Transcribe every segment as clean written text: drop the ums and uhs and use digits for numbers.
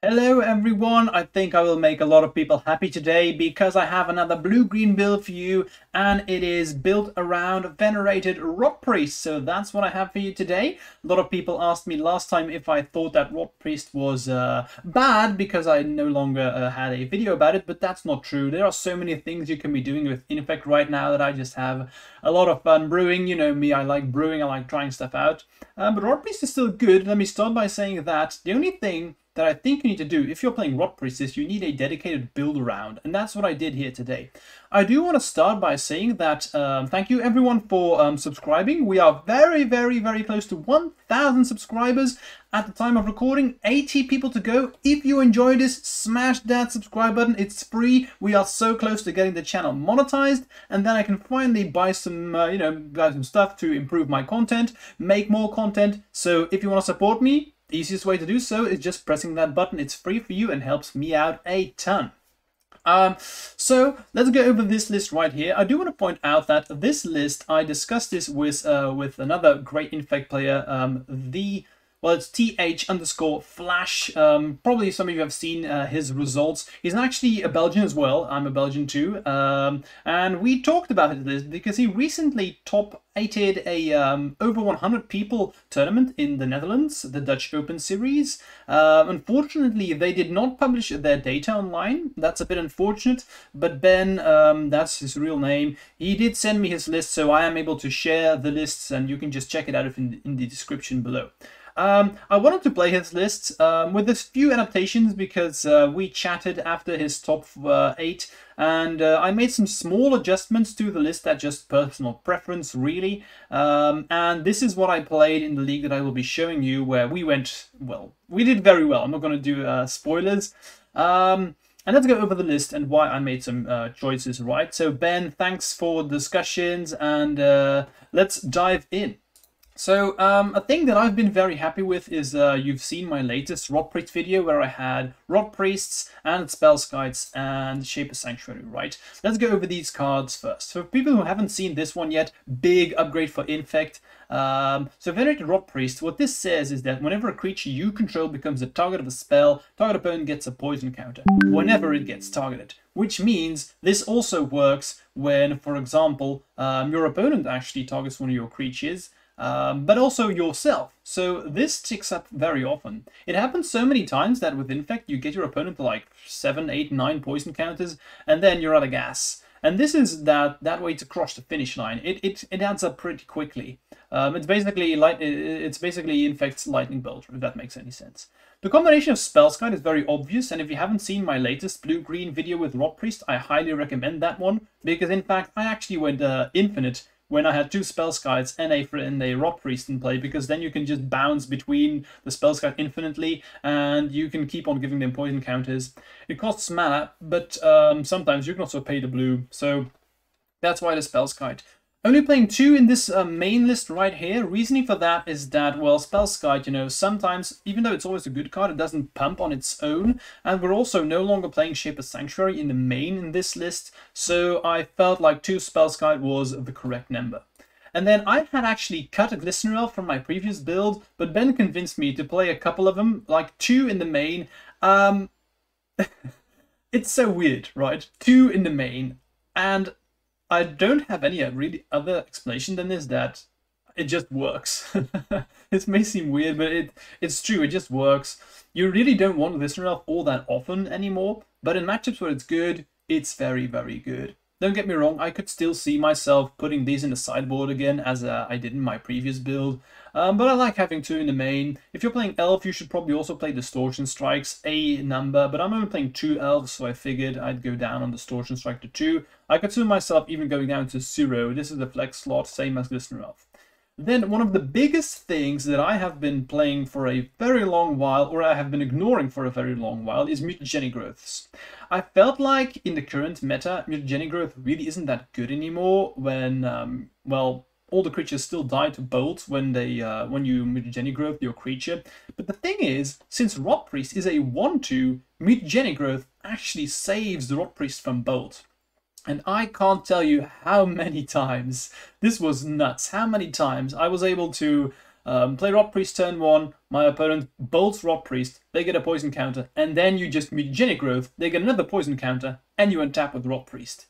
Hello everyone, I think I will make a lot of people happy today because I have another blue-green build for you and it is built around Venerated Rotpriest. So that's what I have for you today. A lot of people asked me last time if I thought that Rotpriest was bad because I no longer had a video about it, but that's not true. There are so many things you can be doing with Infect right now that I just have a lot of fun brewing. You know me, I like brewing, I like trying stuff out. But Rotpriest is still good. Let me start by saying that the only thing that I think you need to do if you're playing Rotpriest is you need a dedicated build around, and that's what I did here today. I do want to start by saying that thank you everyone for subscribing. We are very close to 1,000 subscribers at the time of recording. 80 people to go. If you enjoy this, smash that subscribe button. It's free. We are so close to getting the channel monetized, and then I can finally buy some buy some stuff to improve my content, make more content. So if you want to support me, the easiest way to do so is just pressing that button. It's free for you and helps me out a ton. So let's go over this list right here. I do want to point out that this list, I discussed this with another great Infect player, it's th_flash. Probably some of you have seen his results. He's actually a Belgian as well. I'm a Belgian too. And we talked about this because he recently top 8'd a over 100 people tournament in the Netherlands, the Dutch Open Series. Unfortunately, they did not publish their data online. That's a bit unfortunate, but Ben, that's his real name, he did send me his list, so I am able to share the lists, and you can just check it out in the description below. I wanted to play his list with a few adaptations because we chatted after his top 8, and I made some small adjustments to the list at just personal preference, really. And this is what I played in the league that I will be showing you, where we went, well, we did very well. I'm not going to do spoilers. And let's go over the list and why I made some choices, right? So Ben, thanks for the discussions, and let's dive in. So a thing that I've been very happy with is you've seen my latest Rotpriest video where I had Rotpriests and Spellskites and Shaper Sanctuary, right? Let's go over these cards first. For people who haven't seen this one yet, big upgrade for Infect. So Venerated Rotpriest, what this says is that whenever a creature you control becomes the target of a spell, target opponent gets a poison counter whenever it gets targeted. Which means this also works when, for example, your opponent actually targets one of your creatures, but also yourself. So this ticks up very often. It happens so many times that with Infect you get your opponent to like 7, 8, 9 poison counters, and then you're out of gas. And this is that way to cross the finish line. It adds up pretty quickly. It's basically Infect's Lightning Bolt, if that makes any sense. The combination of Spellskite is very obvious, and if you haven't seen my latest blue-green video with Rotpriest, I highly recommend that one, because in fact I actually went infinite when I had 2 Spellskites and a Rotpriest in play, because then you can just bounce between the Spellskite infinitely and you can keep on giving them poison counters. It costs mana, but sometimes you can also pay the blue, so that's why the Spellskite. Only playing 2 in this main list right here. Reasoning for that is that, well, Spellskite, you know, sometimes, even though it's always a good card, it doesn't pump on its own. And we're also no longer playing Shaper Sanctuary in the main in this list. So I felt like 2 Spellskite was the correct number. And then I had actually cut a Glistener Elf from my previous build, but Ben convinced me to play a couple of them, like 2 in the main. It's so weird, right? 2 in the main, and I don't have any really other explanation than this, that it just works. It may seem weird, but it's true, it just works. You really don't want Glistener Elf all that often anymore, but in matchups where it's good, it's very good. Don't get me wrong, I could still see myself putting these in the sideboard again, as I did in my previous build. But I like having 2 in the main. If you're playing Elf, you should probably also play Distortion Strikes, a number, but I'm only playing 2 Elves, so I figured I'd go down on Distortion Strike to 2. I could see myself even going down to 0. This is the flex slot, same as Glistener Elf. Then one of the biggest things that I have been playing for a very long while, or I have been ignoring for a very long while, is Mutagenic Growths. I felt like in the current meta, Mutagenic Growth really isn't that good anymore when, well, all the creatures still die to bolt when you Mutagenic Growth your creature. But the thing is, since Rotpriest is a 1/2, Mutagenic Growth actually saves the Rotpriest from bolt. And I can't tell you how many times, this was nuts, how many times I was able to Play Rotpriest turn 1, my opponent bolts Rotpriest, they get a poison counter, and then you just Mutagenic Growth, they get another poison counter, and you untap with Rotpriest.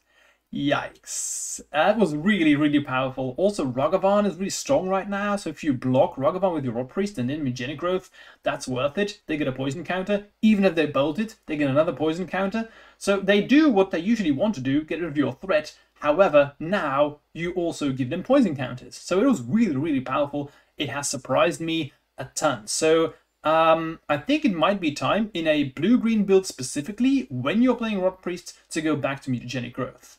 Yikes. That was really, really powerful. Also, Ragavan is really strong right now, so if you block Ragavan with your Rotpriest and then Mutagenic Growth, that's worth it. They get a poison counter. Even if they bolt it, they get another poison counter. So they do what they usually want to do, get rid of your threat. However, now you also give them poison counters. So it was really, really powerful. It has surprised me a ton. So I think it might be time in a blue-green build specifically, when you're playing Rotpriest, to go back to Mutagenic Growth.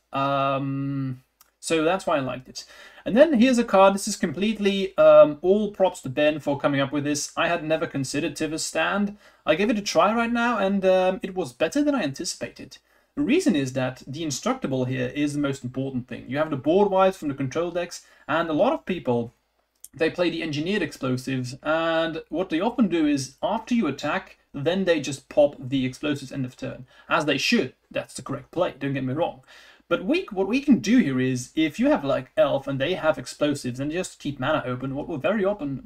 So that's why I liked it. And then here's a card. This is completely all props to Ben for coming up with this. I had never considered Tiva's Stand. I gave it a try right now, and it was better than I anticipated. The reason is that the Instructable here is the most important thing. You have the board wives from the control decks, and a lot of people, they play the engineered explosives, and what they often do is after you attack, then they just pop the explosives end of turn. As they should. That's the correct play, don't get me wrong. But what we can do here is, if you have like Elf and they have explosives and just keep mana open, what will very often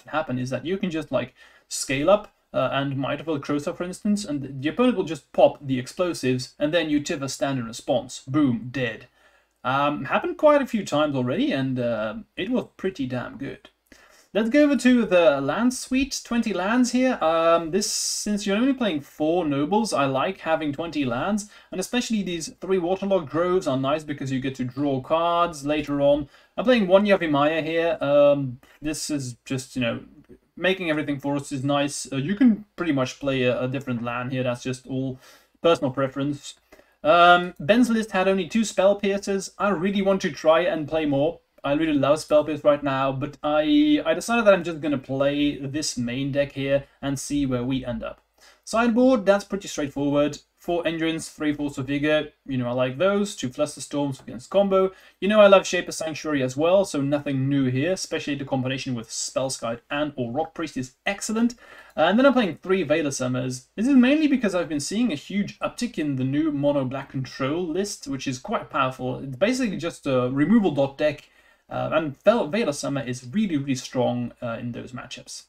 happen is that you can just like scale up and Might of Crowstar, for instance, and the opponent will just pop the explosives, and then you Tiva Stand in response. Boom, dead. Happened quite a few times already, and it was pretty damn good. Let's go over to the land suite, 20 lands here. Since you're only playing 4 nobles, I like having 20 lands, and especially these 3 waterlogged groves are nice because you get to draw cards later on. I'm playing 1 Yavimaya here. This is just, you know, making everything for us is nice. You can pretty much play a different land here, that's just all personal preference. Ben's list had only 2 Spell Piercers. I really want to try and play more. I really love Spell Pierce right now, but I decided that I'm just going to play this main deck here and see where we end up. Sideboard, that's pretty straightforward. 4 Endurance, 3 Force of Vigor, you know I like those. 2 Flusterstorms against combo. You know I love Shaper Sanctuary as well, so nothing new here, especially the combination with Spellskite and or Rotpriest is excellent. And then I'm playing 3 Veiler Summers. This is mainly because I've been seeing a huge uptick in the new Mono Black Control list, which is quite powerful. It's basically just a removal dot deck, and Veiler Summer is really, really strong in those matchups.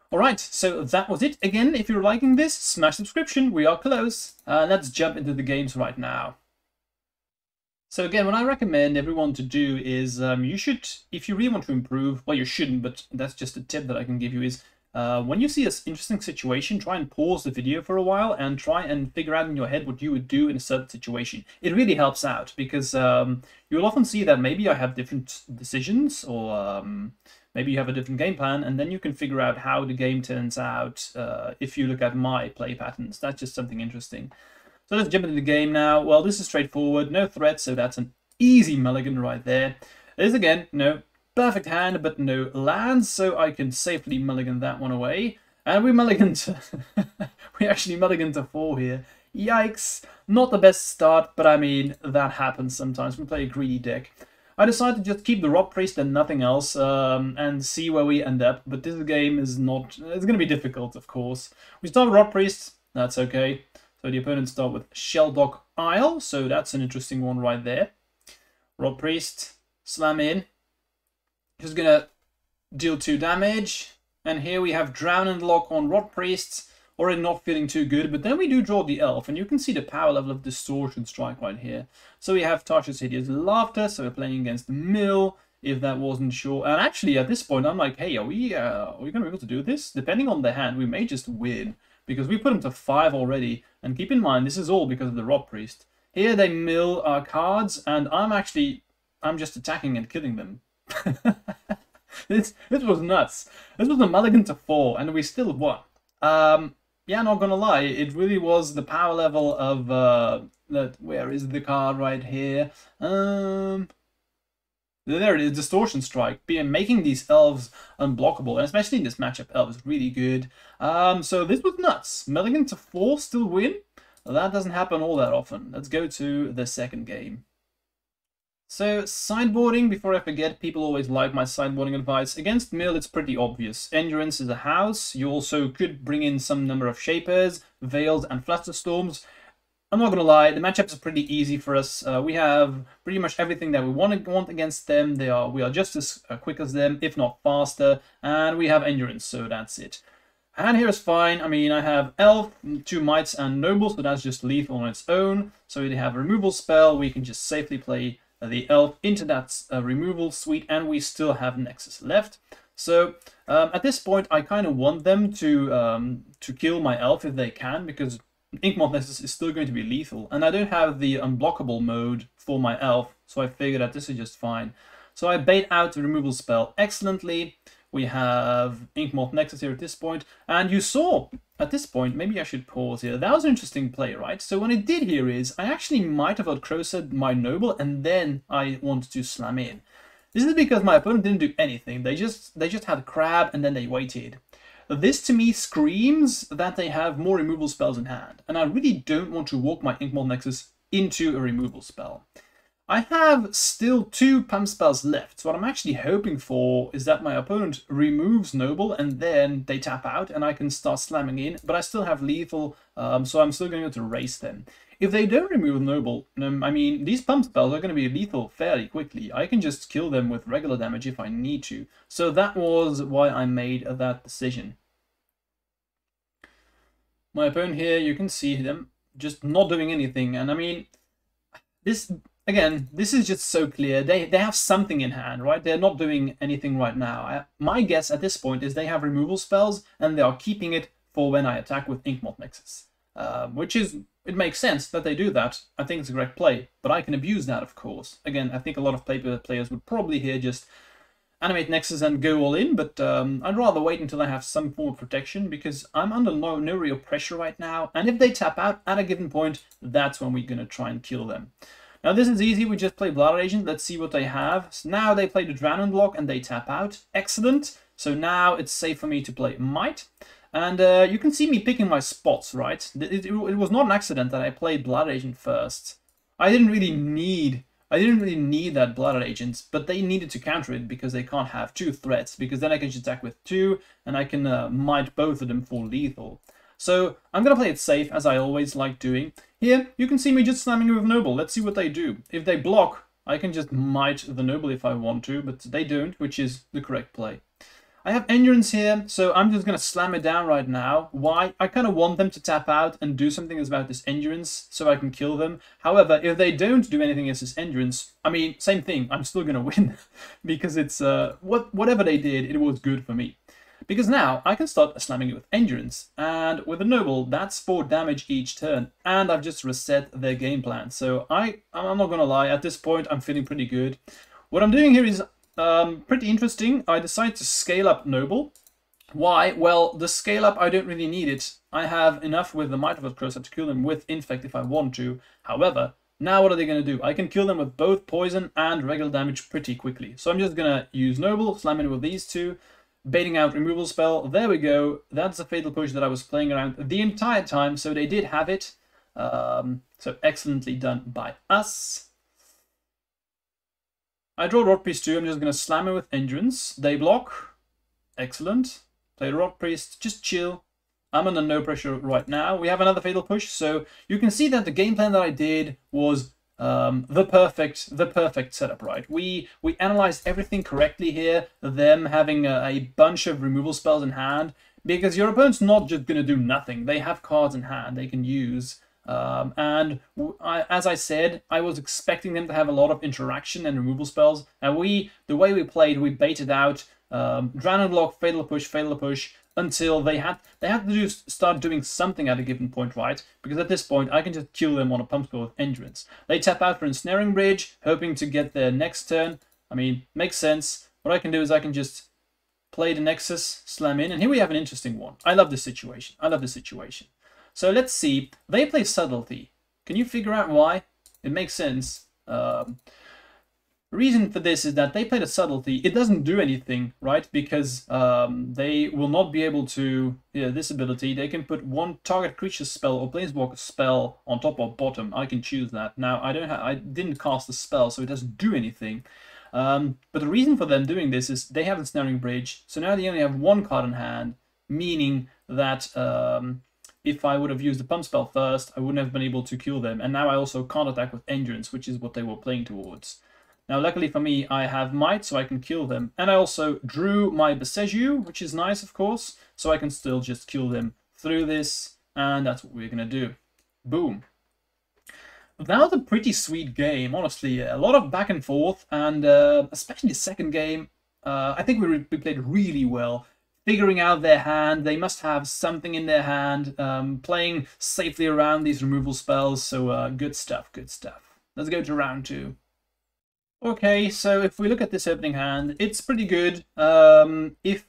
Alright, so that was it. Again, if you're liking this, smash subscription, we are close. Let's jump into the games right now. So again, what I recommend everyone to do is, you should, if you really want to improve, well you shouldn't, but that's just a tip that I can give you, is when you see an interesting situation, try and pause the video for a while and try and figure out in your head what you would do in a certain situation. It really helps out because you'll often see that maybe I have different decisions, or maybe you have a different game plan, and then you can figure out how the game turns out if you look at my play patterns. That's just something interesting. So let's jump into the game now. Well, this is straightforward, no threat, so that's an easy mulligan right there. This again, no perfect hand, but no lands, so I can safely mulligan that one away. And we mulligan to we actually mulligan to 4 here. Yikes! Not the best start, but I mean, that happens sometimes. We play a greedy deck. I decided to just keep the Rotpriest and nothing else, and see where we end up. But this game is not... It's going to be difficult, of course. We start with Rotpriest. That's okay. So the opponents start with Shelldock Isle. So that's an interesting one right there. Rotpriest. Slam in. Just going to deal 2 damage. And here we have Drown and Lock on Rotpriest. Already not feeling too good, but then we do draw the Elf, and you can see the power level of Distortion Strike right here. So we have Tasha's Hideous Laughter, so we're playing against Mill, if that wasn't sure. And actually, at this point, I'm like, hey, are we going to be able to do this? Depending on the hand, we may just win, because we put him to 5 already. And keep in mind, this is all because of the Rotpriest. Here they mill our cards, and I'm just attacking and killing them. This was nuts. This was a mulligan to 4, and we still won. Yeah, not gonna lie, it really was the power level of, where is the card right here? There it is, Distortion Strike, making these elves unblockable, and especially in this matchup, elf is really good. So this was nuts. Mulligan to 4, still win? That doesn't happen all that often. Let's go to the second game. So, sideboarding, before I forget, people always like my sideboarding advice. Against Mill, it's pretty obvious. Endurance is a house. You also could bring in some number of Shapers, Veils, and Flusterstorms. I'm not gonna lie, the matchups are pretty easy for us. We have pretty much everything that we want against them. We are just as quick as them, if not faster, and we have endurance, so that's it. And here is fine. I mean, I have Elf, 2 Mites, and Noble, so that's just lethal on its own. So they have a removal spell. We can just safely play the Elf into that removal suite, and we still have Nexus left. So at this point, I kind of want them to kill my Elf if they can, because Inkmoth Nexus is still going to be lethal, and I don't have the unblockable mode for my Elf, so I figured that this is just fine. So I bait out the removal spell excellently. We have Inkmoth Nexus here at this point, and you saw at this point, maybe I should pause here, that was an interesting play, right? So what I did here is, I actually might have outcrowsed my Noble, and then I wanted to slam in. This is because my opponent didn't do anything, they just had Crab, and then they waited. This to me screams that they have more removal spells in hand, and I really don't want to walk my Inkmoth Nexus into a removal spell. I have still 2 pump spells left, so what I'm actually hoping for is that my opponent removes Noble and then they tap out and I can start slamming in, but I still have lethal, so I'm still going to be able to race them. If they don't remove Noble, I mean, these pump spells are going to be lethal fairly quickly. I can just kill them with regular damage if I need to. So that was why I made that decision. My opponent here, you can see them just not doing anything, and I mean, this... Again, this is just so clear. They have something in hand, right? They're not doing anything right now. My guess at this point is they have removal spells, and they are keeping it for when I attack with Inkmoth Nexus. It makes sense that they do that. I think it's a correct play, but I can abuse that, of course. Again, I think a lot of paper players would probably here just animate Nexus and go all in, but I'd rather wait until I have some form of protection, because I'm under no real pressure right now, and if they tap out at a given point, that's when we're going to try and kill them. Now this is easy, we just play Blood Agent, let's see what they have. So now they play the Dranon block and they tap out, excellent. So now it's safe for me to play Might. And you can see me picking my spots, right? It was not an accident that I played Blood Agent first. I didn't really need that Blood Agent, but they needed to counter it because they can't have 2 threats, because then I can just attack with 2 and I can Might both of them for lethal. So I'm going to play it safe, as I always like doing. Here, you can see me just slamming with Noble. Let's see what they do. If they block, I can just Might the Noble if I want to, but they don't, which is the correct play. I have Endurance here, so I'm just going to slam it down right now. Why? I kind of want them to tap out and do something about this Endurance so I can kill them. However, if they don't do anything against this Endurance, I mean, same thing, I'm still going to win. Because it's, whatever they did, it was good for me. Because now I can start slamming it with Endurance, and with a Noble, that's 4 damage each turn, and I've just reset their game plan. So I'm not gonna lie, at this point I'm feeling pretty good. What I'm doing here is pretty interesting. I decide to scale up Noble. Why? Well, the scale up, I don't really need it. I have enough with the Might of Crowset to kill them with Infect if I want to. However, now what are they going to do? I can kill them with both poison and regular damage pretty quickly. So I'm just going to use Noble, slam in with these 2. Baiting out removal spell, there we go. That's a fatal push that I was playing around the entire time, so they did have it. So excellently done by us. I draw Rotpriest 2, I'm just going to slam it with Endurance. They block. Excellent. Play Rotpriest, just chill. I'm under no pressure right now. We have another fatal push, so you can see that the game plan that I did was the perfect setup, right? We analyzed everything correctly here, them having a bunch of removal spells in hand, because your opponent's not just going to do nothing. They have cards in hand they can use, as I said, I was expecting them to have a lot of interaction and removal spells, and the way we played, we baited out Dranon block, fatal push, until they had to start doing something at a given point, right? Because at this point, I can just kill them on a pump spell with Endurance. They tap out for Ensnaring Bridge, hoping to get their next turn. I mean, makes sense. What I can do is I can just play the Nexus, slam in, and here we have an interesting one. I love this situation. So let's see. They play Subtlety. Can you figure out why? It makes sense. Reason for this is that they played a Subtlety. It doesn't do anything, right? Because they will not be able to, this ability, they can put 1 target creature spell or planeswalker spell on top or bottom. I can choose that. Now, I didn't cast the spell, so it doesn't do anything. But the reason for them doing this is they have Ensnaring Bridge, so now they only have 1 card in hand, meaning that if I would have used the pump spell first, I wouldn't have been able to kill them. And now I also can't attack with Endurance, which is what they were playing towards. Now, luckily for me, I have Might, so I can kill them. And I also drew my Besegu, which is nice, of course, so I can still just kill them through this. And that's what we're going to do. Boom. That was a pretty sweet game, honestly. A lot of back and forth, and especially the second game, I think we played really well. Figuring out their hand, they must have something in their hand, playing safely around these removal spells, so good stuff, good stuff. Let's go to round 2. Okay, so if we look at this opening hand, it's pretty good. If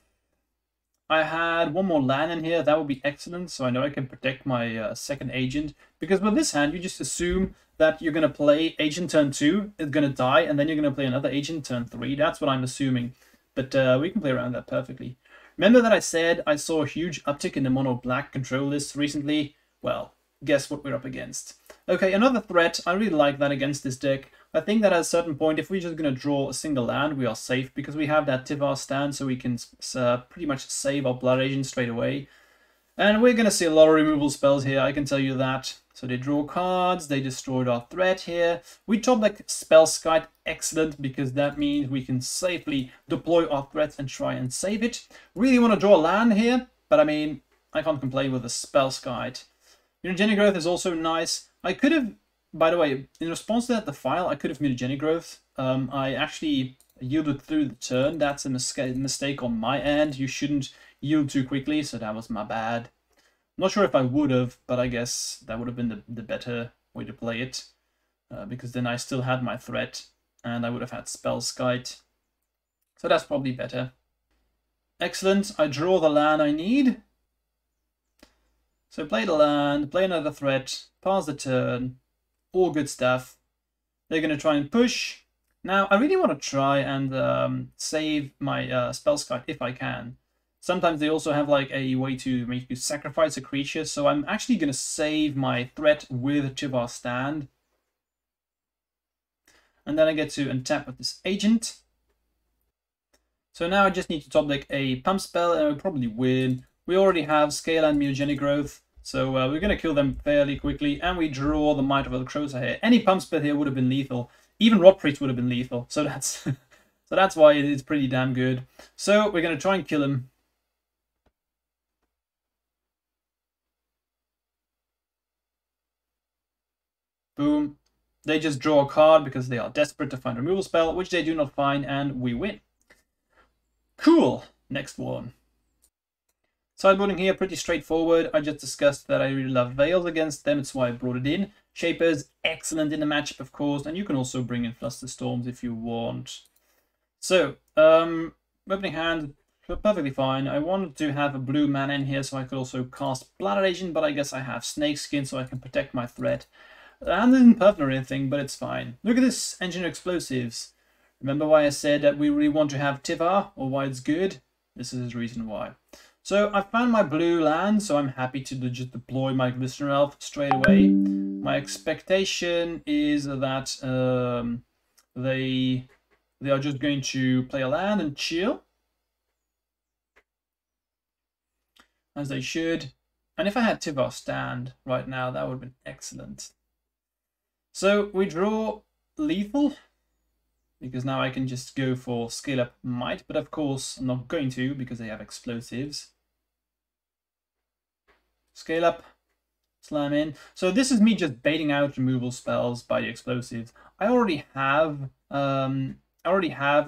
I had one more land in here, that would be excellent, so I know I can protect my second agent, because with this hand, you just assume that you're going to play agent turn 2, it's going to die, and then you're going to play another agent turn 3. That's what I'm assuming, but we can play around that perfectly. Remember that I said I saw a huge uptick in the mono black control list recently? Well, guess what we're up against. Okay, another threat. I really like that against this deck. I think that at a certain point, if we're just going to draw a single land, we are safe because we have that Tivar stand, so we can pretty much save our Blood Agent straight away. And we're going to see a lot of removal spells here, I can tell you that. So they draw cards, they destroyed our threat here. We top like Spellskite, excellent, because that means we can safely deploy our threats and try and save it. Really want to draw a land here, but I mean, I can't complain with a Spellskite. Mutagenic Growth is also nice. I could have, by the way, in response to that, the file, I could have Mutagenic Growth. I actually yielded through the turn. That's a mistake on my end. You shouldn't yield too quickly, so that was my bad. Not sure if I would have, but I guess that would have been the better way to play it. Because then I still had my threat, and I would have had Spellskite. So that's probably better. Excellent, I draw the land I need. So play the land, play another threat, pass the turn, all good stuff. They're going to try and push. Now, I really want to try and save my Spellskite if I can. Sometimes they also have like a way to make you sacrifice a creature, so I'm actually going to save my threat with Tivar stand. And then I get to untap with this agent. So now I just need to top deck a pump spell and I'll probably win. We already have Scale and Mutagenic Growth, so we're going to kill them fairly quickly, and we draw the Might of the Crowser here. Any pump spell here would have been lethal. Even Rotpriest would have been lethal, so that's so that's why it is pretty damn good. So we're going to try and kill him. Boom. They just draw a card because they are desperate to find a removal spell, which they do not find, and we win. Cool. Next one. Sideboarding here, pretty straightforward. I just discussed that I really love Veils against them, it's why I brought it in. Shapers, excellent in the matchup, of course, and you can also bring in Flusterstorms if you want. So, opening hand, perfectly fine. I wanted to have a blue mana in here so I could also cast Blood Agent, but I guess I have Snakeskin so I can protect my threat. And it isn't perfect or anything, but it's fine. Look at this, Engineer Explosives. Remember why I said that we really want to have Tivar, or why it's good? This is the reason why. So I found my blue land, so I'm happy to just deploy my Glistener Elf straight away. My expectation is that they are just going to play a land and chill. As they should. And if I had Tivar stand right now, that would have been excellent. So we draw lethal, because now I can just go for Scale Up Might, but of course I'm not going to because they have explosives. Scale up, slam in. So this is me just baiting out removal spells by the explosives. I already have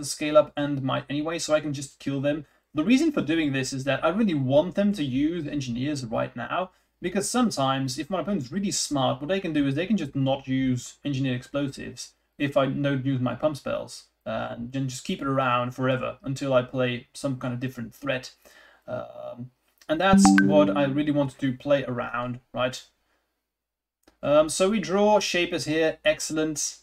Scale Up and Might anyway, so I can just kill them. The reason for doing this is that I really want them to use Engineers right now, because sometimes if my opponent's really smart, what they can do is they can just not use Engineered Explosives if I don't use my pump spells, and then just keep it around forever until I play some kind of different threat. And that's what I really want to play around, right? So we draw Shapers here, excellent.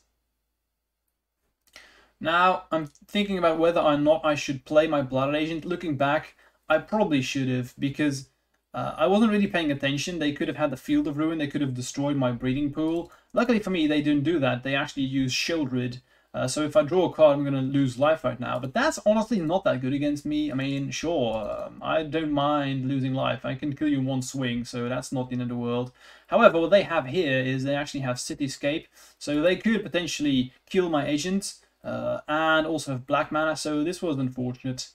Now I'm thinking about whether or not I should play my Blood Agent. Looking back, I probably should have, because I wasn't really paying attention. They could have had the Field of Ruin, they could have destroyed my breeding pool. Luckily for me, they didn't do that. They actually used Shieldred, So if I draw a card, I'm going to lose life right now. But that's honestly not that good against me. I mean, sure, I don't mind losing life. I can kill you in one swing, so that's not the end of the world. However, what they have here is they actually have Cityscape. So they could potentially kill my agent and also have black mana. So this was unfortunate.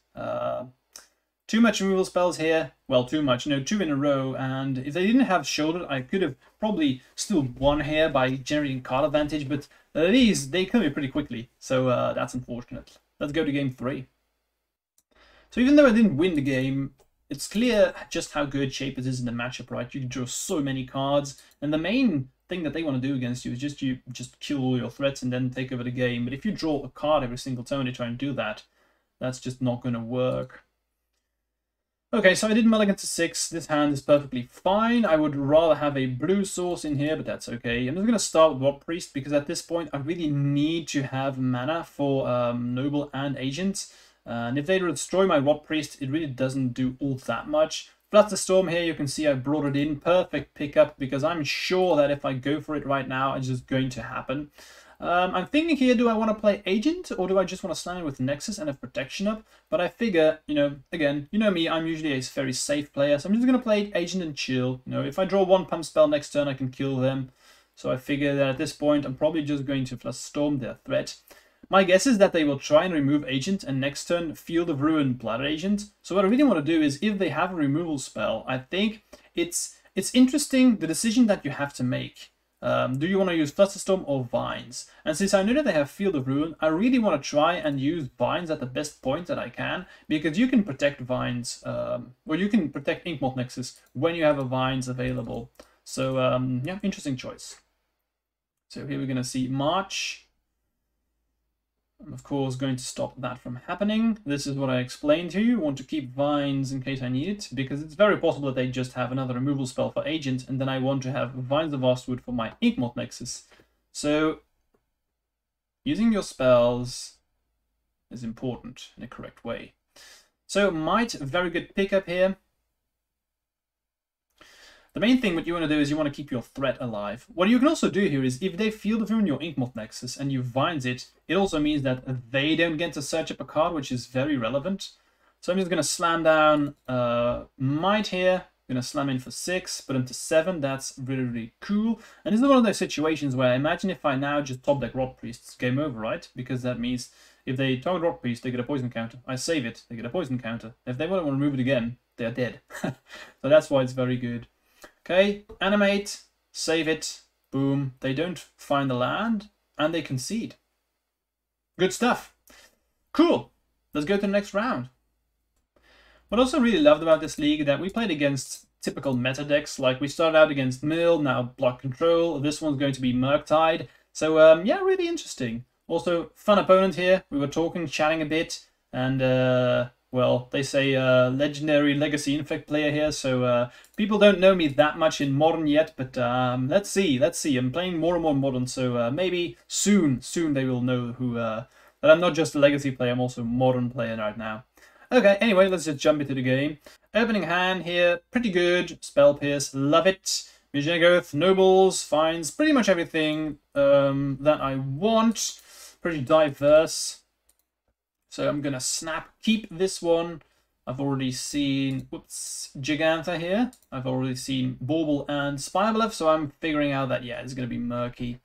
Too much removal spells here. Well, too much. You know, 2 in a row. And if they didn't have Shoulder, I could have probably still won here by generating card advantage. But these, they kill me pretty quickly. So that's unfortunate. Let's go to game 3. So even though I didn't win the game, it's clear just how good Shapers is in the matchup, right? You can draw so many cards. And the main thing that they want to do against you is just kill all your threats and then take over the game. But if you draw a card every single turn they try and do that, that's just not going to work. Okay, so I did mulligan to 6. This hand is perfectly fine. I would rather have a blue source in here, but that's okay. I'm just going to start with Rotpriest because at this point I really need to have mana for Noble and Agent. And if they destroy my Rotpriest, it really doesn't do all that much. Flusterstorm here, you can see I brought it in. Perfect pickup because I'm sure that if I go for it right now, it's just going to happen. I'm thinking here, do I want to play Agent or do I just want to slam it with Nexus and have protection up? But I figure, you know, again, you know me, I'm usually a very safe player, so I'm just going to play Agent and chill. You know, if I draw 1 pump spell next turn, I can kill them. So I figure that at this point, I'm probably just going to Flusterstorm their threat. My guess is that they will try and remove Agent and next turn Field of Ruin Blood Agent. So what I really want to do is, if they have a removal spell, I think it's interesting the decision that you have to make. Do you want to use Flusterstorm or Vines? And since I know that they have Field of Ruin, I really want to try and use Vines at the best point that I can, because you can protect Vines, or you can protect Inkmoth Nexus when you have a Vines available. So, yeah, interesting choice. So here we're going to see March. I'm, of course, going to stop that from happening. This is what I explained to you. I want to keep Vines in case I need it, because it's very possible that they just have another removal spell for Agent, and then I want to have Vines of Vastwood for my Inkmoth Nexus. So, using your spells is important in a correct way. So, Might, very good pickup here. The main thing what you want to do is you want to keep your threat alive. What you can also do here is, if they Field of Ruin your Inkmoth Nexus and you Vines it, it also means that they don't get to search up a card, which is very relevant. So I'm just going to slam down Might here. I'm going to slam in for 6, put him to 7. That's really, really cool. And this is one of those situations where, imagine if I now just top deck Rotpriest, it's game over, right? Because that means if they target Rotpriest, they get a poison counter. I save it, they get a poison counter. If they want to remove it again, they're dead. So that's why it's very good. Okay, animate, save it, boom. They don't find the land, and they concede. Good stuff. Cool. Let's go to the next round. What I also really loved about this league is that we played against typical meta decks. Like, we started out against Mill, now Block Control. This one's going to be Murktide. So, yeah, really interesting. Also, fun opponent here. We were talking, chatting a bit, and well, they say legendary Legacy Infect player here, so people don't know me that much in Modern yet, but let's see. I'm playing more and more Modern, so maybe soon they will know who that I'm not just a Legacy player, I'm also a Modern player right now. Okay, anyway, let's just jump into the game. Opening hand here, pretty good. Spell Pierce, love it. Mutagenic Growth, Nobles, finds pretty much everything that I want. Pretty diverse. So I'm going to snap, keep this one. I've already seen, whoops, Gigantha here. I've already seen Bauble and Spirelef, so I'm figuring out that, yeah, it's going to be murky.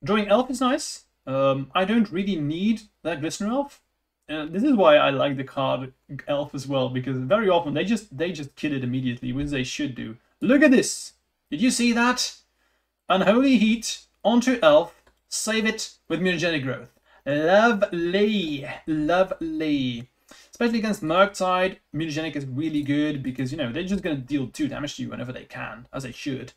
Drawing Elf is nice. I don't really need that Glistener Elf. This is why I like the card Elf as well, because very often they just kill it immediately, which they should do. Look at this. Did you see that? Unholy Heat onto Elf, save it with Mutagenic Growth. Lovely, lovely. Especially against Murktide, Mutagenic is really good because, you know, they're just going to deal 2 damage to you whenever they can, as they should.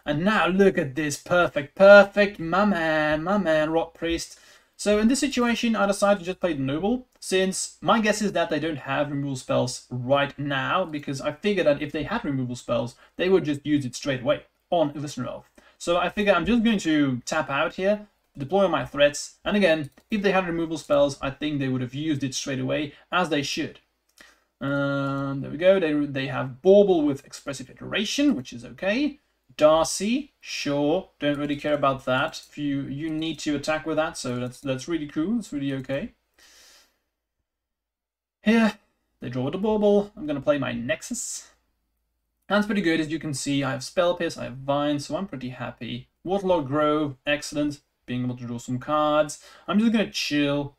And now look at this, perfect, my man, Rotpriest. So in this situation, I decided to just play the Noble, since my guess is that they don't have removal spells right now, because I figured that if they had removal spells, they would just use it straight away on Glistener Elf. So I figure I'm just going to tap out here, deploy my threats, and again, if they had removal spells, I think they would have used it straight away, as they should. There we go, they have Bauble with Expressive Iteration, which is okay. Darcy, sure, don't really care about that. If you need to attack with that, so that's really cool. That's really okay. Here, they draw with the bauble. I'm gonna play my Nexus. That's pretty good, as you can see. I have Spell Pierce, I have Vine, so I'm pretty happy. Waterlogged Grove, excellent. Being able to draw some cards. I'm just gonna chill.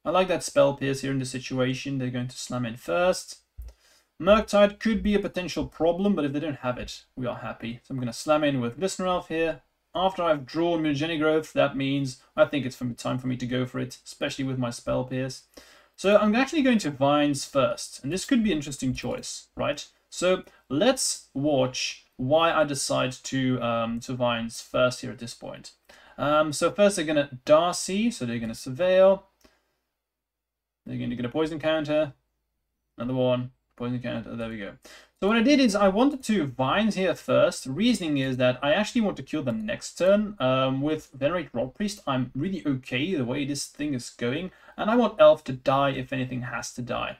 I like that Spell Pierce here in this situation. They're going to slam in first. Murktide could be a potential problem, but if they don't have it, we are happy. So I'm going to slam in with Listener Elf here. After I've drawn Mutagenic Growth, that means I think it's time for me to go for it, especially with my Spell Pierce. So I'm actually going to Vines first, and this could be an interesting choice, right? So let's watch why I decide to Vines first here at this point. So first they're going to Darcy, so they're going to Surveil. They're going to get a poison counter. Another one. Poison counter. There we go. So what I did is I wanted to Vines here first. The reasoning is that I actually want to kill them next turn. With Venerated Rotpriest, I'm really okay the way this thing is going. And I want Elf to die if anything has to die.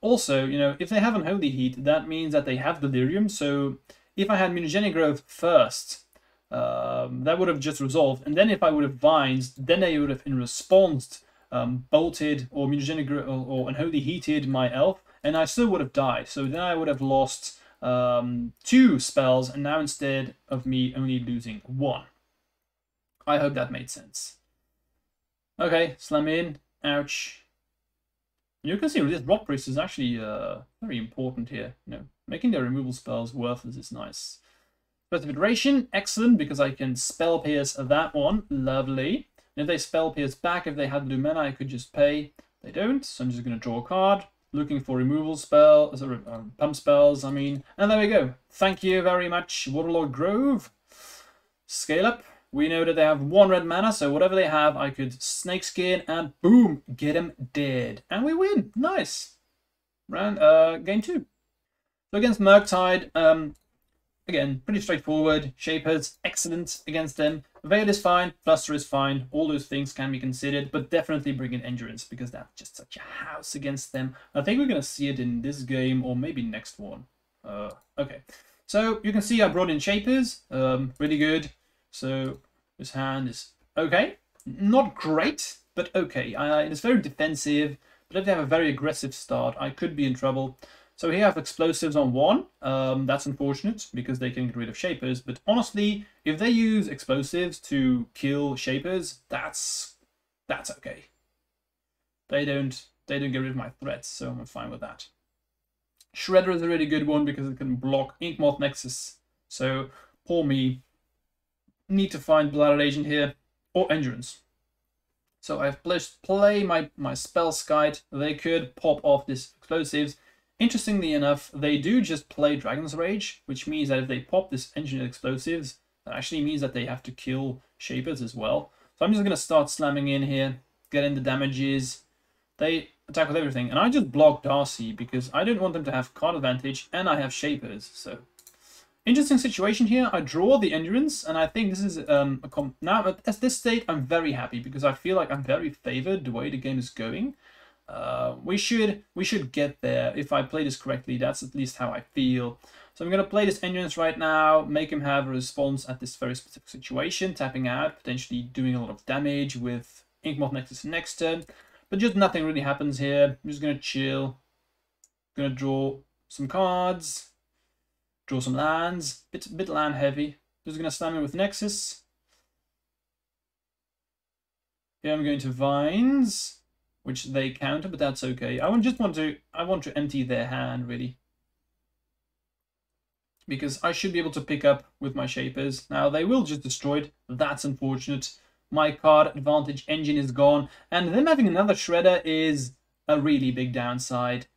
Also, you know, if they have Unholy Heat, that means that they have Delirium. So if I had Mutagenic Growth first, that would have just resolved. And then if I would have Vines, then they would have, in response, bolted or Mutagenic or Unholy Heated my Elf, and I still would have died. So then I would have lost 2 spells, and now instead of me only losing 1. I hope that made sense. Okay, slam in. Ouch. You can see this Rotpriest is actually very important here. You know, making their removal spells worthless is nice. First iteration, excellent, because I can Spell Pierce that one. Lovely. And if they Spell Pierce back, if they had blue mana, I could just pay. They don't, so I'm just going to draw a card. Looking for removal spell, pump spells, I mean. And there we go. Thank you very much, Waterlogged Grove. Scale up. We know that they have 1 red mana, so whatever they have, I could Snakeskin and boom, get them dead. And we win. Nice. Game 2. So against Murktide, again, pretty straightforward. Shapers, excellent against them. Veil is fine, Fluster is fine, all those things can be considered, but definitely bring in Endurance, because that's just such a house against them. I think we're going to see it in this game, or maybe next one. Okay, so you can see I brought in Shapers, really good. So this hand is okay, not great, but okay. It's very defensive, but if they have a very aggressive start, I could be in trouble. So here I have explosives on 1. That's unfortunate because they can get rid of Shapers. But honestly, if they use explosives to kill Shapers, that's okay. They don't get rid of my threats, so I'm fine with that. Shredder is a really good one because it can block Inkmoth Nexus. So poor me. Need to find Blooded Agent here or Endurance. So I've play my Spell Skite. They could pop off this explosives. Interestingly enough, they do just play Dragon's Rage, which means that if they pop this Engineered Explosives, that actually means that they have to kill Shapers as well. So I'm just going to start slamming in here, get in the damages. They attack with everything. And I just block Darcy because I don't want them to have card advantage, and I have Shapers. So interesting situation here. I draw the Endurance, and I think this is now at this state I'm very happy because I feel like I'm very favored the way the game is going. We should get there if I play this correctly. That's at least how I feel. So I'm going to play this Endurance right now, make him have a response at this very specific situation, tapping out, potentially doing a lot of damage with Inkmoth Nexus next turn. But just nothing really happens here. I'm just going to chill. Going to draw some cards, draw some lands, bit land heavy. Just going to slam in with Nexus. Here I'm going to Vines, which they counter, but that's okay. I want to empty their hand, really. Because I should be able to pick up with my Shapers. Now, they will just destroy it. That's unfortunate. My card advantage engine is gone. And them having another Shredder is a really big downside.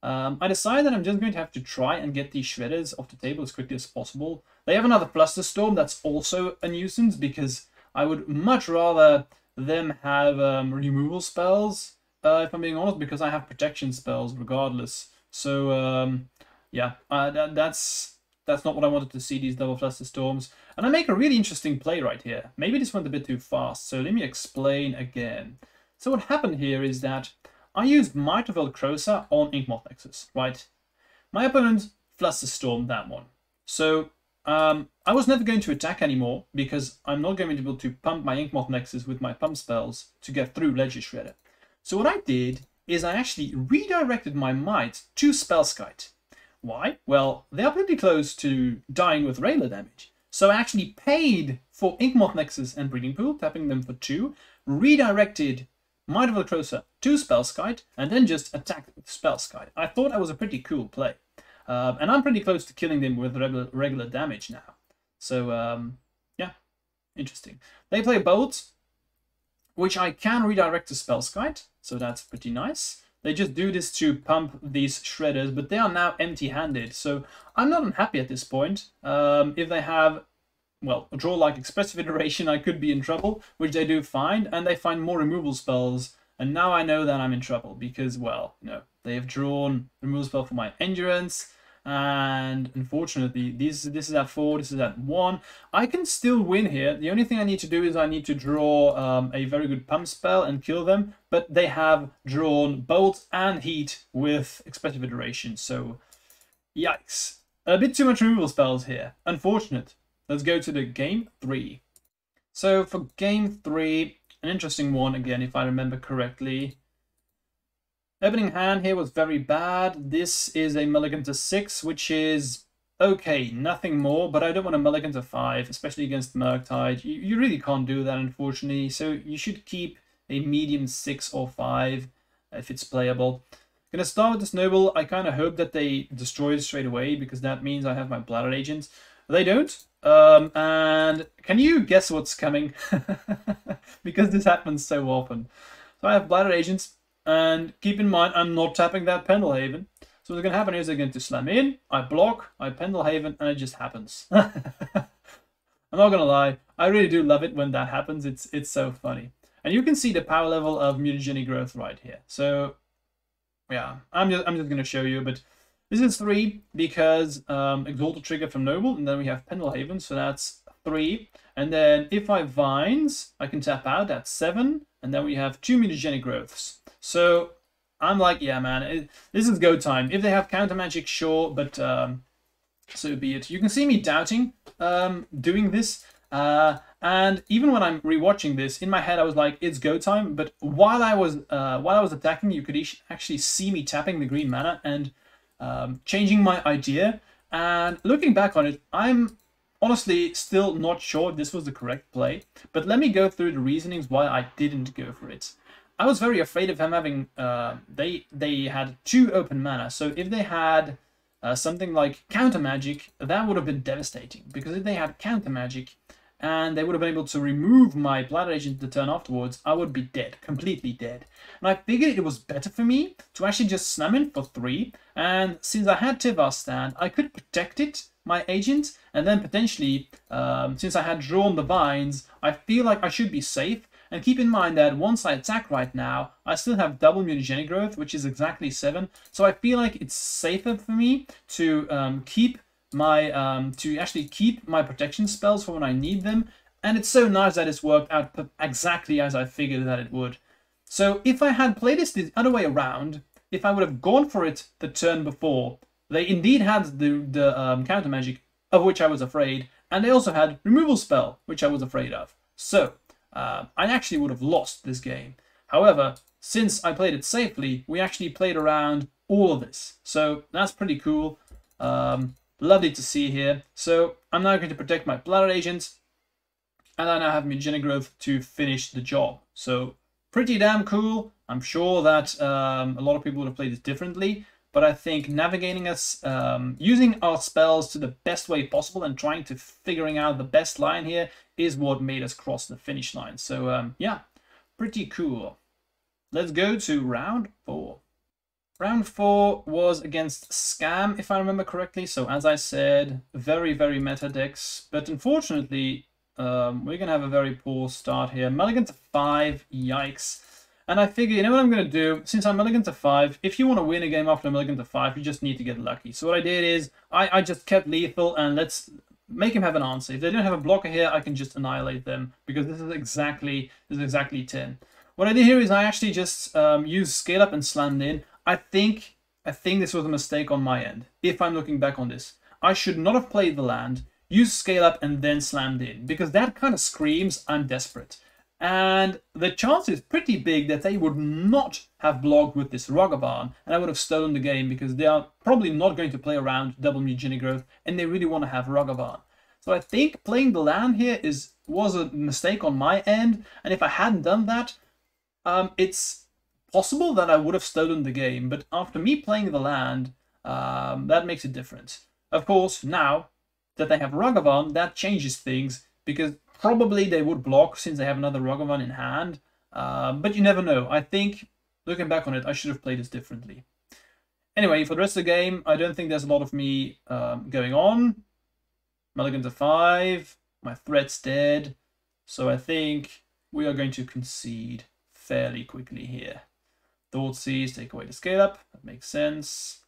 I decided that I'm just going to have to try and get these Shredders off the table as quickly as possible. They have another Flusterstorm. That's also a nuisance because I would much rather them have removal spells. If I'm being honest, because I have protection spells regardless. So, yeah, that's not what I wanted to see, these double Flusterstorms. And I make a really interesting play right here. Maybe this went a bit too fast, so let me explain again. So what happened here is that I used Might of Velcrosa on Inkmoth Nexus, right? My opponent Flusterstormed that one. So I was never going to attack anymore because I'm not going to be able to pump my Inkmoth Nexus with my pump spells to get through Ledger Shredder. So what I did is I actually redirected my might to Spellskite. Why? Well, they are pretty close to dying with regular damage. So I actually paid for Inkmoth Nexus and Breeding Pool, tapping them for 2, redirected Might of the Closer to Spellskite, and then just attacked with Spellskite. I thought that was a pretty cool play. And I'm pretty close to killing them with regular damage now. So, yeah, interesting. They play Bolt, which I can redirect to Spellskite, so that's pretty nice. They just do this to pump these shredders, but they are now empty-handed, so I'm not unhappy at this point. If they have, well, a draw like Expressive Iteration, I could be in trouble, which they do find, and they find more removal spells, and now I know that I'm in trouble, because, well, you know, they have drawn removal spell for my Endurance, and unfortunately this is at 4, this is at 1. I can still win here. The only thing I need to do is I need to draw a very good pump spell and kill them, but they have drawn Bolt and Heat with Expressive Iteration, so yikes. A bit too much removal spells here, unfortunate. Let's go to the game 3. So for game 3, an interesting one again if I remember correctly. Opening hand here was very bad. This is a mulligan to 6, which is okay, nothing more, but I don't want a mulligan to 5, especially against Murktide. You really can't do that, unfortunately, so you should keep a medium 6 or 5 if it's playable. Gonna start with this Noble. I kind of hope that they destroy it straight away, because that means I have my Bladder Agent. They don't, and can you guess what's coming? Because this happens so often. So I have Bladder Agents. And keep in mind, I'm not tapping that Pendelhaven. So what's going to happen is they're going to slam in, I block, I Pendelhaven, and it just happens. I'm not going to lie, I really do love it when that happens. It's so funny. And you can see the power level of Mutagenic Growth right here. So, yeah, I'm just going to show you, but this is 3 because Exalted Trigger from Noble, and then we have Pendelhaven, so that's 3. And then if I Vines, I can tap out, that's 7. And then we have 2 Mutagenic Growths. So I'm like, yeah, man, this is go time. If they have counter magic, sure, but so be it. You can see me doubting doing this, and even when I'm rewatching this, in my head I was like, it's go time. But while I was attacking, you could actually see me tapping the green mana and changing my idea. And looking back on it, I'm honestly still not sure if this was the correct play. But let me go through the reasonings why I didn't go for it. I was very afraid of him having, they had 2 open mana, so if they had something like counter magic, that would have been devastating, because if they had counter magic and they would have been able to remove my Bladder Agent the turn afterwards, I would be dead, completely dead. And I figured it was better for me to actually just slam in for 3, and since I had Tivar stand, I could protect it, my agent, and then potentially, since I had drawn the Vines, I feel like I should be safe. And keep in mind that once I attack right now, I still have double Mutagenic Growth, which is exactly 7. So I feel like it's safer for me to keep my protection spells for when I need them. And it's so nice that it's worked out exactly as I figured that it would. So if I had played this the other way around, if I would have gone for it the turn before, they indeed had the counter magic, of which I was afraid, and they also had removal spell, which I was afraid of. So I actually would have lost this game. However, since I played it safely, we actually played around all of this. So that's pretty cool. Lovely to see here. So I'm now going to protect my Bladder Agent, and I now have Mutagenic Growth to finish the job. So pretty damn cool. I'm sure that a lot of people would have played this differently, but I think navigating us, using our spells to the best way possible and trying to figuring out the best line here is what made us cross the finish line. So yeah, pretty cool. Let's go to round 4. Round 4 was against Scam, if I remember correctly. So as I said, very, very meta decks. But unfortunately, we're going to have a very poor start here. Mulligan to 5, yikes. And I figure, you know what I'm going to do? Since I'm Mulligan to 5, if you want to win a game after Mulligan to 5, you just need to get lucky. So what I did is, I just kept lethal, and let's make him have an answer. If they don't have a blocker here, I can just annihilate them, because this is exactly 10. What I did here is I actually just used Scale Up and slammed in. I think this was a mistake on my end, if I'm looking back on this. I should not have played the land, use scale up and then slammed in, because that kind of screams I'm desperate. And the chance is pretty big that they would not have blocked with this Ragavan, and I would have stolen the game, because they are probably not going to play around double Mutagenic Growth, and they really want to have Ragavan. So I think playing the land here was a mistake on my end, and if I hadn't done that, it's possible that I would have stolen the game. But after me playing the land, that makes it different. Of course, now that they have Ragavan, that changes things, because probably they would block since they have another Ragavan in hand. But you never know. I think, looking back on it, I should have played this differently. Anyway, for the rest of the game, I don't think there's a lot of me going on. Mulligan to 5. My threat's dead. So I think we are going to concede fairly quickly here. Thoughtseize, take away the scale up. That makes sense.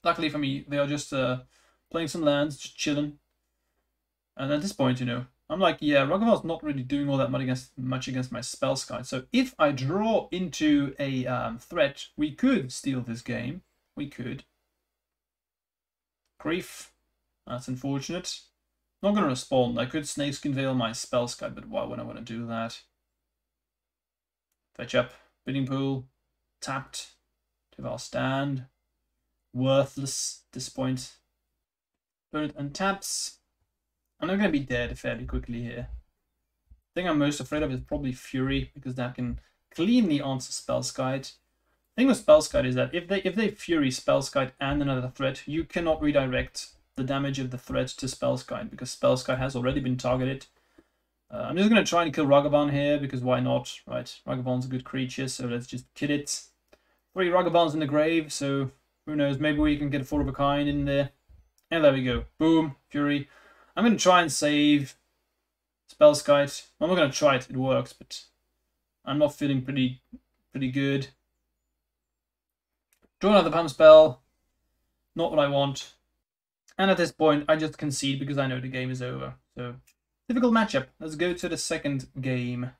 Luckily for me, they are just playing some lands, just chilling. And at this point, you know, I'm like, yeah, Ragavan's not really doing all that much against my Spellskite. So if I draw into a threat, we could steal this game. We could. Grief. That's unfortunate. Not going to respond. I could Snakeskin Veil my Spellskite, but why would I want to do that? Fetch up. Bidding Pool. Tapped. Devour Stand. Worthless at this point. Opponent untaps. And I'm going to be dead fairly quickly here. The thing I'm most afraid of is probably Fury, because that can cleanly answer Spellskite. The thing with Spellskite is that if they Fury Spellskite and another threat, you cannot redirect the damage of the threat to Spellskite, because Spellskite has already been targeted. I'm just going to try and kill Ragavan here, because why not, right? Ragavan's a good creature, so let's just kill it. 3 Ragavans in the grave, so who knows, maybe we can get a 4 of a kind in there. And there we go. Boom, Fury. I'm going to try and save Spellskite. I'm not going to try it, it works, but I'm not feeling pretty good. Draw another pump spell. Not what I want. And at this point, I just concede because I know the game is over. So, difficult matchup. Let's go to the second game.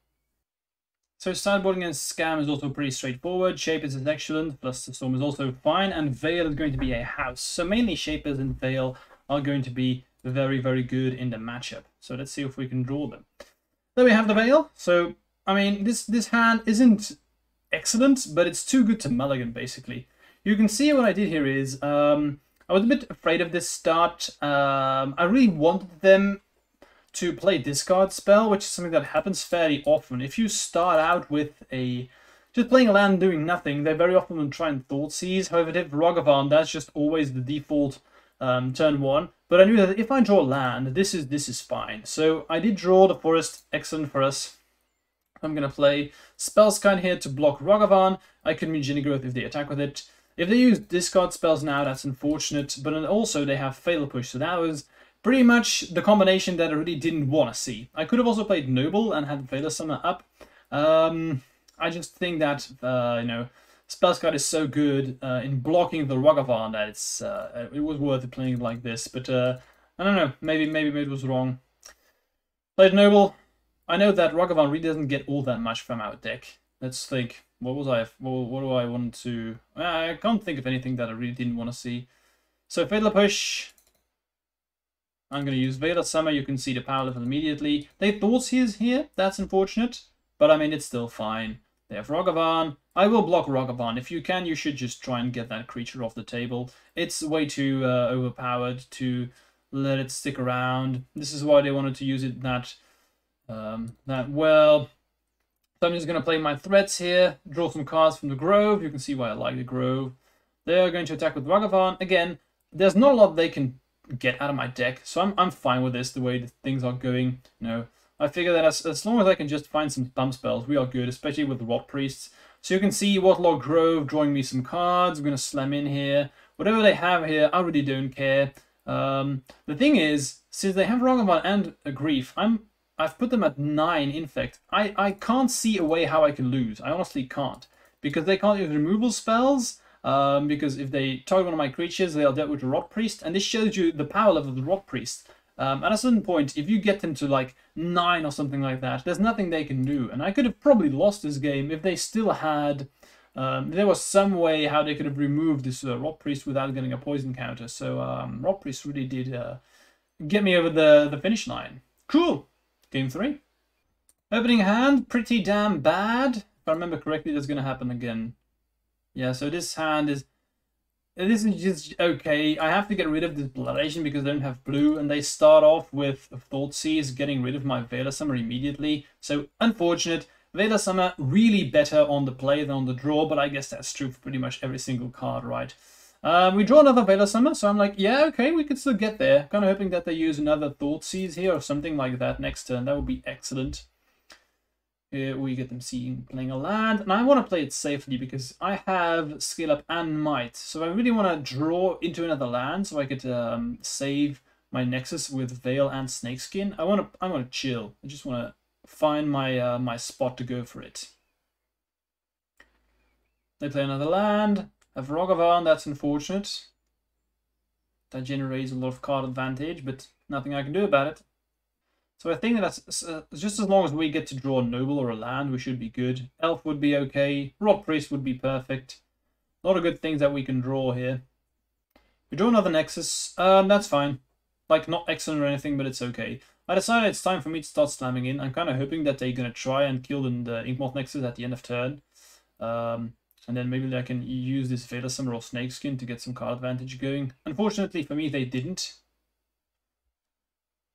So, sideboarding against Scam is also pretty straightforward. Shapers is excellent, plus the Storm is also fine, and Veil is going to be a house. So, mainly Shapers and Veil are going to be very, very good in the matchup. So, let's see if we can draw them. There we have the Veil. So, I mean, this hand isn't excellent, but it's too good to mulligan, basically. You can see what I did here is, I was a bit afraid of this start. I really wanted them to play discard spell, which is something that happens fairly often. If you start out with just playing a land and doing nothing, they very often will try and Thoughtseize. However, if Ragavan, that's just always the default turn 1. But I knew that if I draw land, this is fine. So I did draw the Forest, excellent for us. I'm going to play Spellskite here to block Ragavan. I can Mutagenic Growth if they attack with it. If they use discard spells now, that's unfortunate, but also they have Fatal Push, so that was pretty much the combination that I really didn't want to see. I could have also played Noble and had Fatal Summoner up. I just think that, you know, Spellskite is so good in blocking the Ragavan that it was worth it playing it like this, but I don't know, maybe it was wrong. Played Noble. I know that Ragavan really doesn't get all that much from our deck. Let's think. What do I want to... I can't think of anything that I really didn't want to see. So, Fatal Push. I'm going to use Veil of Summer. You can see the power level immediately. They Thoughtseize here. That's unfortunate. But, I mean, it's still fine. They have Ragavan. I will block Ragavan. If you can, you should just try and get that creature off the table. It's way too overpowered to let it stick around. This is why they wanted to use it that well. So I'm just going to play my threats here, draw some cards from the Grove. You can see why I like the Grove. They are going to attack with Ragavan. Again, there's not a lot they can get out of my deck, so I'm fine with this, the way that things are going. You know, I figure that as long as I can just find some thumb spells, we are good, especially with the Rotpriests. So you can see Waterlogged Grove drawing me some cards. I'm going to slam in here. Whatever they have here, I really don't care. The thing is, since they have Ragavan and a Grief, I've put them at 9 Infect. I can't see a way how I can lose. I honestly can't. Because they can't use removal spells. Because if they target one of my creatures, they are dealt with the Rotpriest. And this shows you the power level of the Rotpriest. At a certain point, if you get them to like 9 or something like that, there's nothing they can do. And I could have probably lost this game if they still had... there was some way how they could have removed this Rotpriest without getting a poison counter. So Rotpriest really did get me over the finish line. Cool. Game 3. Opening hand, pretty damn bad. If I remember correctly, that's going to happen again. Yeah, so this hand is... This is just okay. I have to get rid of this Bloodation because I don't have blue, and they start off with Thoughtseize, getting rid of my Velar Summer immediately. So, unfortunate. Velar Summer really better on the play than on the draw, but I guess that's true for pretty much every single card, right? We draw another Velar Summer, so I'm like, yeah, okay, we can still get there. Kind of hoping that they use another Thoughtseize here or something like that next turn. That would be excellent. Here we get them playing a land, and I want to play it safely because I have Scale Up and Might. So I really want to draw into another land so I could save my Nexus with Veil and Snakeskin. I want to chill. I just want to find my my spot to go for it. They play another land. Have Rogavan, that's unfortunate. That generates a lot of card advantage, but nothing I can do about it. So I think that's just as long as we get to draw a Noble or a land, we should be good. Elf would be okay. Rotpriest would be perfect. A lot of good things that we can draw here. We draw another Nexus. That's fine. Like, not excellent or anything, but it's okay. I decided it's time for me to start slamming in. I'm kind of hoping that they're going to try and kill the Inkmoth Nexus at the end of turn. And then maybe I can use this Velar Summer or Snakeskin to get some card advantage going. Unfortunately for me, they didn't.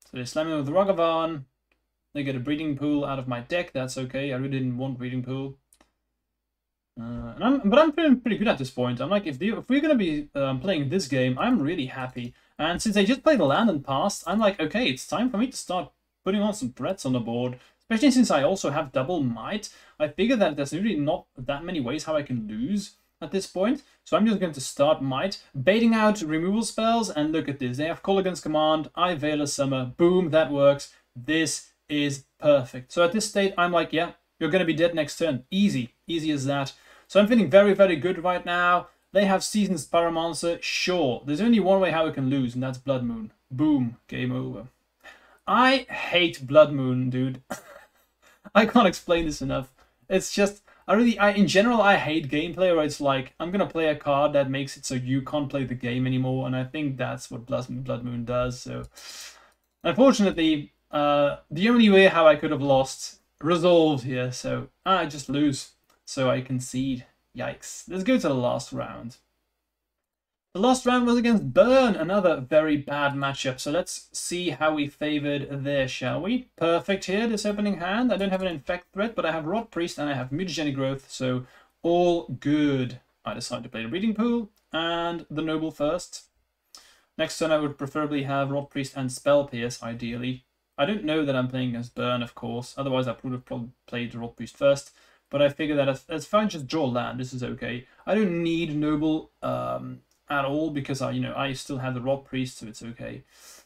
So they slam in with Rogavan. They get a Breeding Pool out of my deck. That's okay. I really didn't want Breeding Pool. But I'm feeling pretty good at this point. I'm like, if we're going to be playing this game, I'm really happy. And since they just played a land and passed, I'm like, okay, it's time for me to start putting on some threats on the board. Especially since I also have double Might. I figure that there's really not that many ways how I can lose at this point. So I'm just going to start Might, baiting out removal spells, and look at this. They have Call Against Command, I Velar Summer, boom, that works. This is perfect. So at this state, I'm like, yeah, you're going to be dead next turn. Easy. Easy as that. So I'm feeling very, very good right now. They have Season's Pyromancer, sure. There's only one way how we can lose, and that's Blood Moon. Boom, game over. I hate Blood Moon, dude. I can't explain this enough. It's just... in general, I hate gameplay where it's like, I'm going to play a card that makes it so you can't play the game anymore, and I think that's what Blood Moon does, so... Unfortunately, the only way how I could have lost resolved here, so I just lose. So I concede. Yikes. Let's go to the last round. The last round was against Burn, another very bad matchup. So let's see how we favored there, shall we? Perfect here, this opening hand. I don't have an Infect threat, but I have Rotpriest and I have Mutagenic Growth, so all good. I decided to play the Breeding Pool and the Noble first. Next turn I would preferably have Rotpriest and Spell Pierce, ideally. I don't know that I'm playing against Burn, of course. Otherwise I would have probably played the Rotpriest first. But I figure that as far as just draw land, this is okay. I don't need Noble at all because I still have the Rotpriest, so it's okay.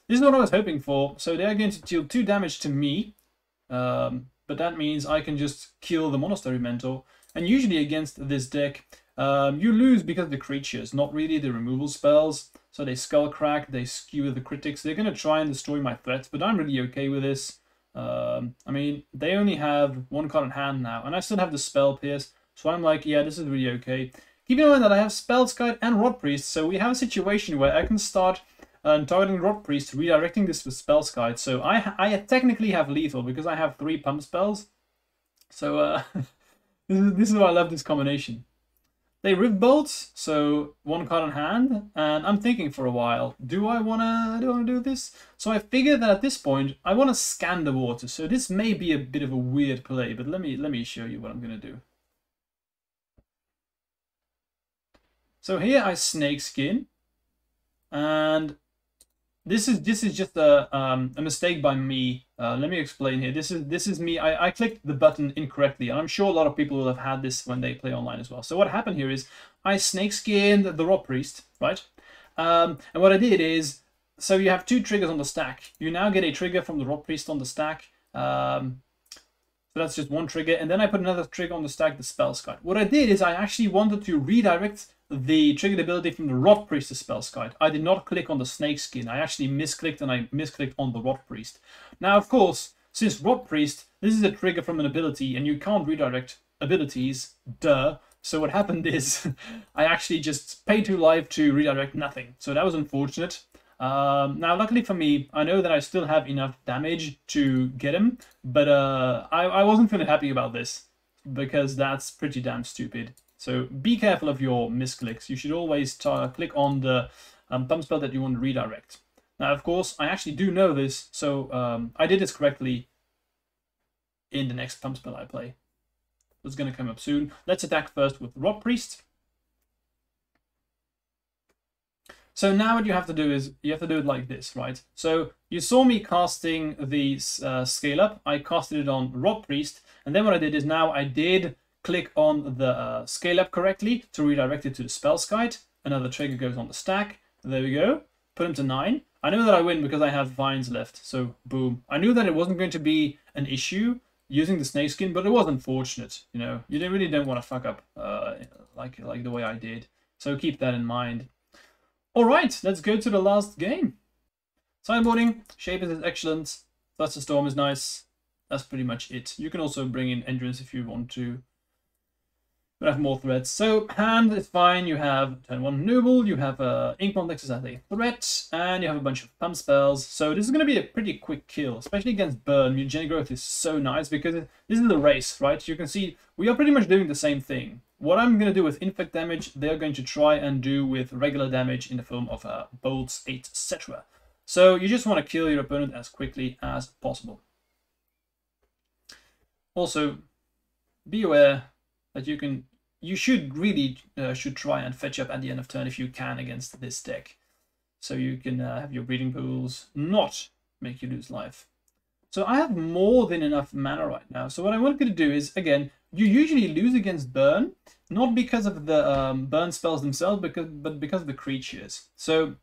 This is what I was hoping for. So they're going to deal 2 damage to me, but that means I can just kill the Monastery Mentor. And usually against this deck, you lose because of the creatures, not really the removal spells. So they Skullcrack, they skew the critics. They're going to try and destroy my threats, but I'm really okay with this. I mean, they only have 1 card in hand now, and I still have the Spell Pierce, so I'm like, yeah, this is really okay. Keep in mind that I have Spellskite and Rotpriest, so we have a situation where I can start targeting Rotpriest, redirecting this with Spellskite. So I technically have lethal because I have 3 pump spells. So this is why I love this combination. They Rift Bolts, so 1 card in hand, and I'm thinking for a while, do I wanna do this? So I figured that at this point I wanna scan the water. So this may be a bit of a weird play, but let me show you what I'm gonna do. So here I Snakeskin, and this is just a mistake by me. Let me explain here. This is me. I clicked the button incorrectly, and I'm sure a lot of people will have had this when they play online as well. So what happened here is I Snakeskinned the Rotpriest, right? And what I did is, so you have 2 triggers on the stack. You now get a trigger from the Rotpriest on the stack. So that's just 1 trigger, and then I put another trigger on the stack, the Spellskite. What I did is I actually wanted to redirect the triggered ability from the Rotpriest to Spellskite. I did not click on the Snakeskin. I actually misclicked, and I misclicked on the Rotpriest. Now, of course, since Rotpriest, this is a trigger from an ability, and you can't redirect abilities, duh. So what happened is I actually just paid 2 life to redirect nothing. So that was unfortunate. Now, luckily for me, I know that I still have enough damage to get him, but I wasn't feeling happy about this because that's pretty damn stupid. So be careful of your misclicks. You should always click on the pump spell that you want to redirect. Now, of course, I actually do know this, so I did this correctly in the next pump spell I play. It's going to come up soon. Let's attack first with Rotpriest. So now what you have to do is, you have to do it like this, right? So you saw me casting the scale up. I casted it on Rotpriest, and then what I did is now I did click on the scale up correctly to redirect it to the Spellskite. Another trigger goes on the stack. There we go. Put him to 9. I know that I win because I have vines left, so boom. I knew that it wasn't going to be an issue using the snakeskin, but it was unfortunate. You know, you really don't want to fuck up like the way I did. So keep that in mind. All right, let's go to the last game. Sideboarding, Shape is excellent. Fluster Storm is nice. That's pretty much it. You can also bring in Endurance if you want to. But have more threats. So hand is fine. You have turn 1 Noble. You have Inkmoth Nexus as a threat, and you have a bunch of pump spells. So this is going to be a pretty quick kill, especially against Burn. Mutagenic Growth is so nice because this is the race, right? You can see we are pretty much doing the same thing. What I'm going to do with infect damage, they're going to try and do with regular damage in the form of bolts, etc. So you just want to kill your opponent as quickly as possible. Also, be aware that you should really should try and fetch up at the end of turn if you can against this deck. So you can have your breeding pools not make you lose life. So I have more than enough mana right now. So what I want to do is, again, you usually lose against Burn, not because of the Burn spells themselves, but because of the creatures. So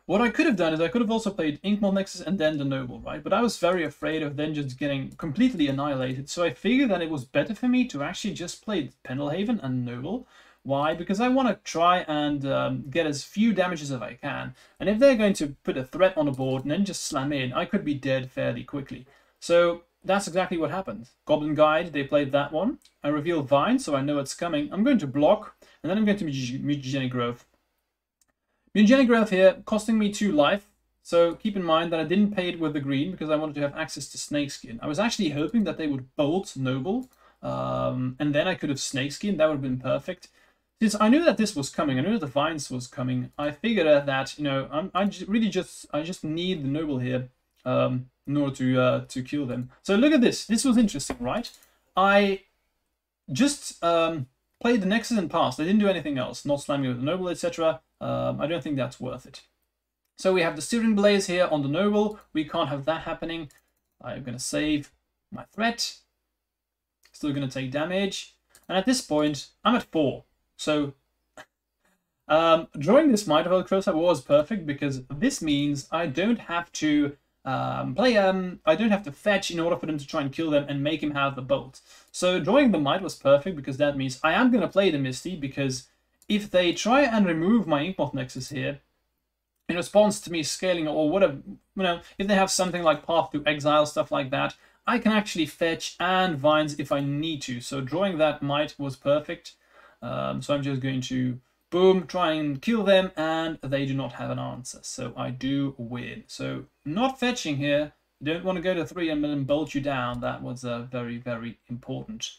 what I could have done is I could have also played Inkmoth Nexus and then the Noble, right? But I was very afraid of then just getting completely annihilated. So I figured that it was better for me to actually just play Pendelhaven and Noble. Why? Because I want to try and get as few damages as I can. And if they're going to put a threat on the board and then just slam in, I could be dead fairly quickly. So that's exactly what happened. Goblin Guide, they played that one. I reveal Vine, so I know it's coming. I'm going to block, and then I'm going to Mutagenic Growth. Mutagenic Growth here, costing me 2 life. So keep in mind that I didn't pay it with the green because I wanted to have access to Snakeskin. I was actually hoping that they would bolt Noble, and then I could have Snakeskin. That would have been perfect. Since I knew that this was coming, I knew that the Vines was coming, I figured that, you know, I just need the Noble here in order to kill them. So look at this. This was interesting, right? I just played the Nexus and passed. I didn't do anything else, not slamming with the Noble, etc. I don't think that's worth it. So we have the Searing Blaze here on the Noble. We can't have that happening. I'm going to save my threat. Still going to take damage. And at this point, I'm at 4. So drawing this Might of Old Closer was perfect because this means I don't have to I don't have to fetch in order for them to try and kill them and make him have the bolt. So drawing the Might was perfect because that means I am going to play the Misty, because if they try and remove my Inkmoth Nexus here in response to me scaling or whatever, you know, if they have something like Path to Exile, stuff like that, I can actually fetch and Vines if I need to. So drawing that Might was perfect. So I'm just going to boom, try and kill them, and they do not have an answer. So I do win. So not fetching here. Don't want to go to 3 and then bolt you down. That was very, very important.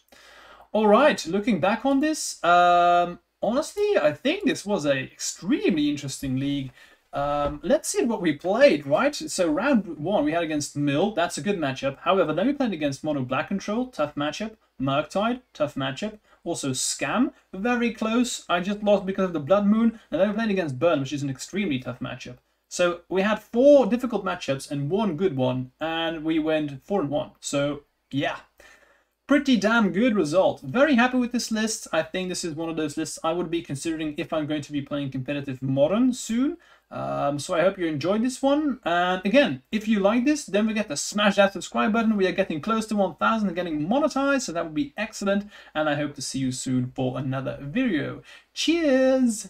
All right, looking back on this, honestly, I think this was an extremely interesting league. Let's see what we played, right? So round 1 we had against Mill. That's a good matchup. However, then we played against Mono Black Control. Tough matchup. Murktide. Tough matchup. Also Scam. Very close. I just lost because of the Blood Moon. And then we played against Burn, which is an extremely tough matchup. So we had 4 difficult matchups and 1 good one. And we went 4-1. So yeah. Pretty damn good result. Very happy with this list. I think this is one of those lists I would be considering if I'm going to be playing competitive Modern soon. So I hope you enjoyed this one. And again, if you like this, don't forget to smash that subscribe button. We are getting close to 1,000 and getting monetized, so that would be excellent. And I hope to see you soon for another video. Cheers!